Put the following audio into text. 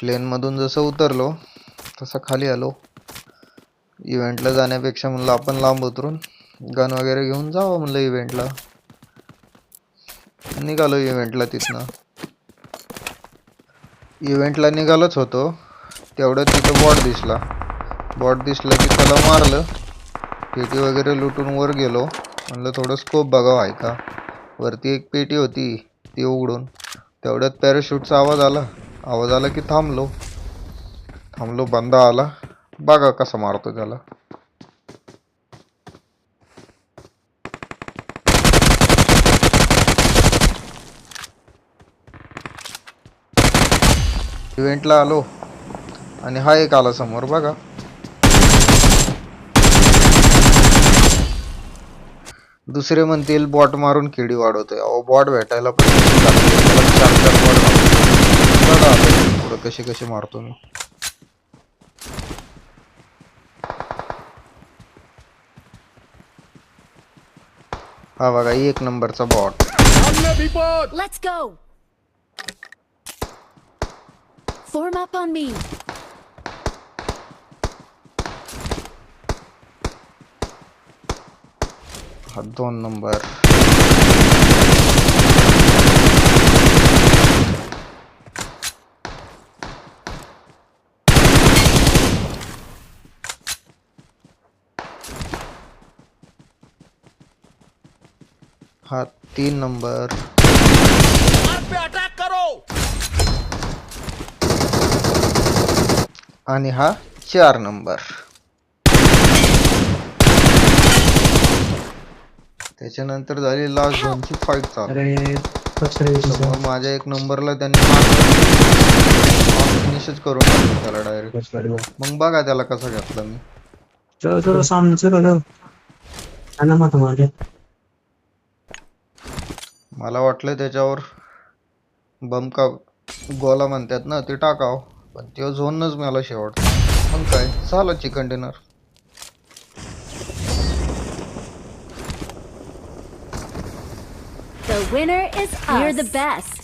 Plain मधून जसं उतरलो तसं खाली आलो. इव्हेंटला जाण्यापेक्षा म्हणलं आपण लांब उतरून गन वगैरे घेऊन जावं म्हणलं इव्हेंटला. निघालो इव्हेंटला. तिथनं इव्हेंटला निघालोच होतो तेवढ्यात तिथं बॉट दिसला की त्याला मारलं. पेटी वगैरे लुटून वर गेलो. म्हणलं थोडं स्कोप बघावं आहे का. वरती एक पेटी होती ती उघडून तेवढ्यात पॅराशूटचा आवाज आला की थांबलो. बंदा आला. बघा कसा मारतो त्याला. इव्हेंटला आलो आणि हा एक आला समोर बघा. दुसरे म्हणतील बॉट मारून केडी वाढवतोय. अहो बॉट भेटायला पण चार बॉट पुढं कसे मारतो मी. हा बघा एक नंबरचा bought. Let's go. Form up on me. हा 2 नंबर. हा 3 नंबर. पे अटैक करो. आणि हा 4 नंबर. त्याच्यानंतर झाली लास्ट झोनची फाईट चालू. समोर माझ्या 1 नंबरला त्यांनी फिनिशच करून टाकलं त्याला डायरेक्ट. मग बघा त्याला कसा घेतला मी. चलो सामने चलो मला वाटलं त्याच्यावर बम का गोला म्हणतात ना ते टाकाव, पण ते झोनच मला शेवट. मग काय झालं chicken dinner. The winner is us. We're the best.